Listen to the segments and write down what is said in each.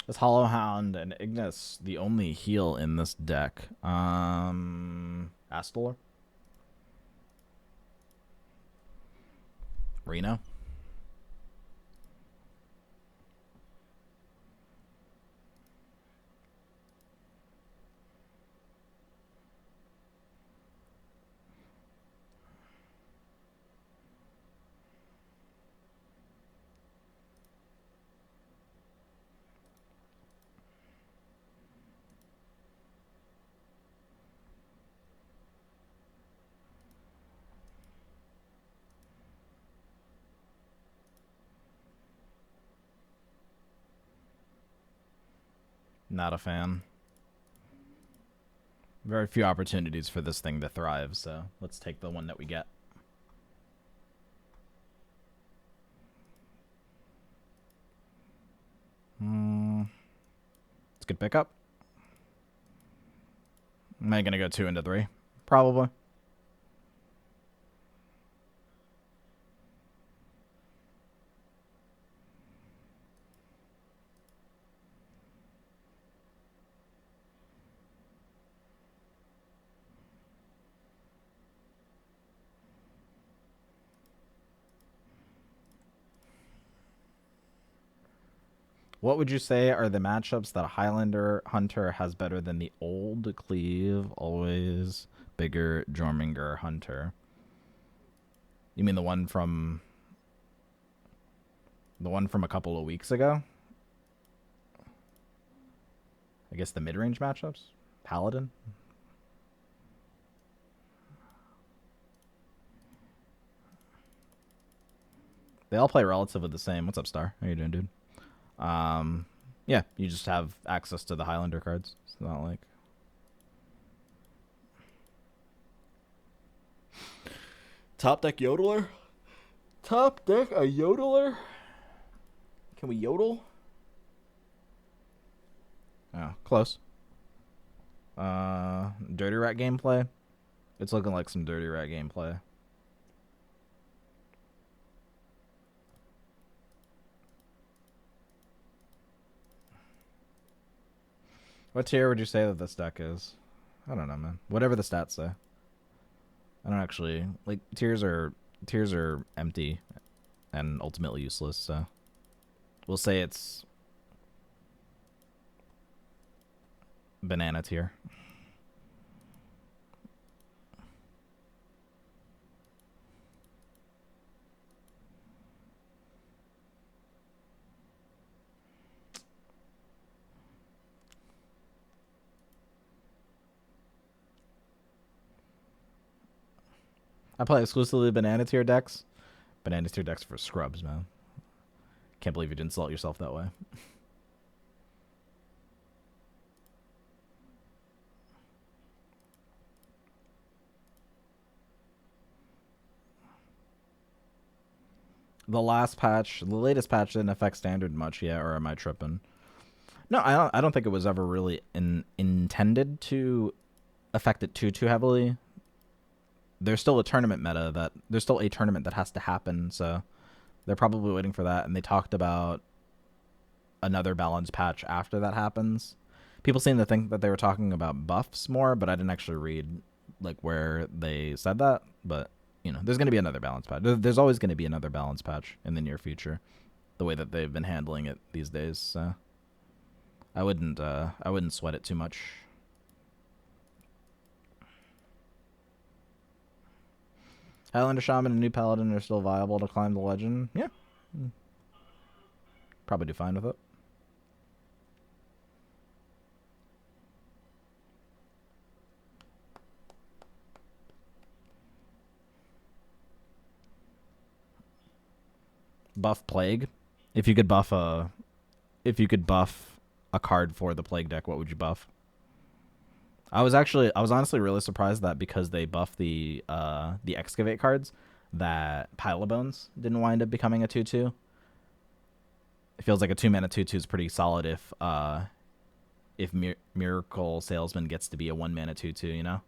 Is Hollow Hound and Ignis the only heal in this deck? Astalor? Reno? Not a fan. Very few opportunities for this thing to thrive, so let's take the one that we get. It's a good pickup. Am I going to go 2 into 3? Probably. What would you say are the matchups that a Highlander Hunter has better than the old Cleave, always bigger Jorminger Hunter? You mean the one from a couple of weeks ago? I guess the mid-range matchups? Paladin? They all play relatively the same. What's up, Star? How you doing, dude? Yeah, you just have access to the Highlander cards. It's not like... Top deck Yodeler? Top deck a Yodeler? Can we yodel? Oh, close. Dirty Rat gameplay? It's looking like some Dirty Rat gameplay. What tier would you say that this deck is? I don't know, man. Whatever the stats say. I don't actually... Like, tiers are empty and ultimately useless, so... We'll say it's... banana tier. I play exclusively banana tier decks. Banana tier decks for scrubs, man. Can't believe you'd insult yourself that way. The latest patch didn't affect standard much yet, or am I tripping? No, I don't think it was ever really intended to affect it too heavily. There's still a tournament that has to happen, so they're probably waiting for that. And they talked about another balance patch after that happens. People seem to think that they were talking about buffs more, but I didn't actually read like where they said that. But you know, there's going to be another balance patch. There's always going to be another balance patch in the near future, the way that they've been handling it these days. So I wouldn't sweat it too much. Highlander Shaman and New Paladin are still viable to climb the legend. Yeah. Probably do fine with it. Buff Plague. If you could buff a card for the Plague deck, what would you buff? I was honestly really surprised that because they buffed the Excavate cards, that Pile of Bones didn't wind up becoming a 2/2. It feels like a 2-mana 2/2 is pretty solid if Miracle Salesman gets to be a 1-mana 2/2, you know?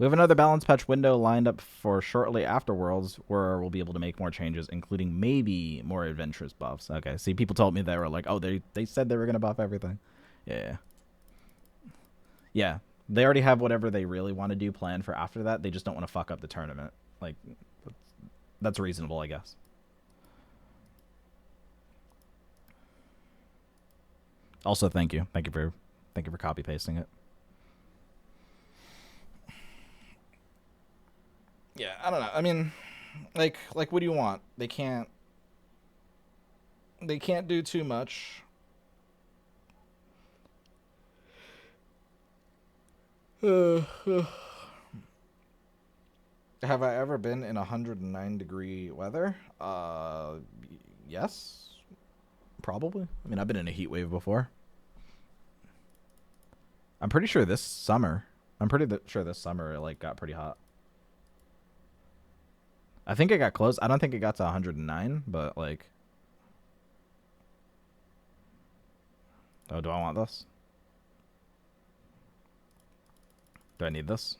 We have another balance patch window lined up for shortly after Worlds, where we'll be able to make more changes, including maybe more adventurous buffs. Okay, see, people told me they were like, oh, they said they were going to buff everything. Yeah. Yeah. They already have whatever they really want to do planned for after that. They just don't want to fuck up the tournament. Like, that's reasonable, I guess. Also, thank you. Thank you for copy pasting it. Yeah, I don't know. I mean, like what do you want? They can't do too much. Have I ever been in 109-degree weather? Yes. Probably. I mean, I've been in a heat wave before. I'm pretty sure this summer it like got pretty hot. I think it got close. I don't think it got to 109, but like, oh, do I want this? Do I need this?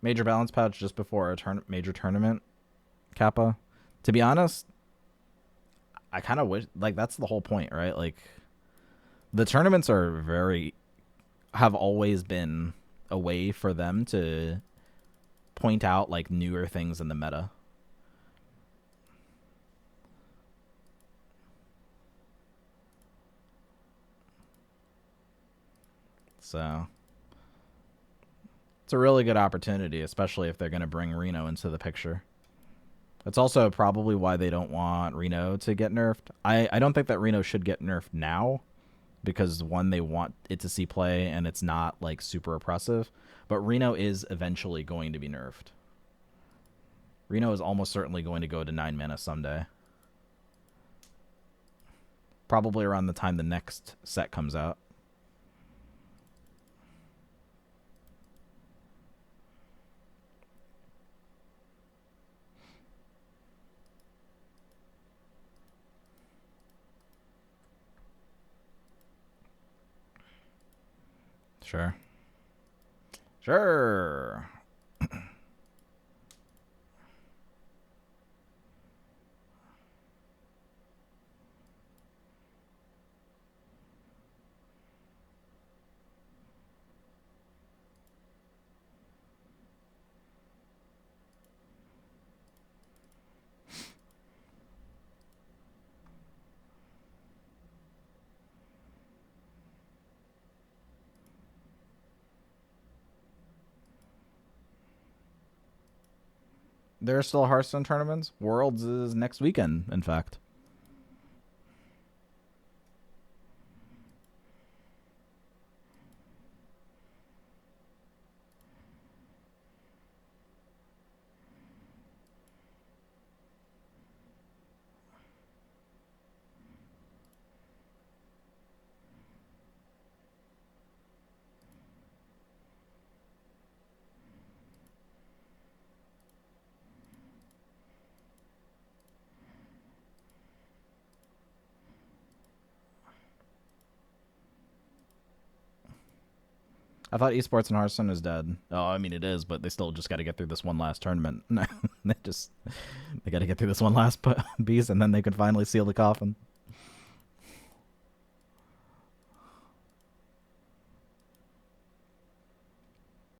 Major balance patch just before a major tournament, Kappa. To be honest, I kind of wish, like, that's the whole point, right? Like, the tournaments have always been a way for them to point out, like, newer things in the meta. So, it's a really good opportunity, especially if they're going to bring Reno into the picture. That's also probably why they don't want Reno to get nerfed. I don't think that Reno should get nerfed now, because one, they want it to see play and it's not like super oppressive, but Reno is eventually going to be nerfed. Reno is almost certainly going to go to 9 mana someday. Probably around the time the next set comes out. Sure. Sure. There are still Hearthstone tournaments. Worlds is next weekend, in fact. I thought esports in Hearthstone is dead. Oh, I mean, it is, but they still just got to get through this one last tournament. They got to get through this one last beast, and then they can finally seal the coffin.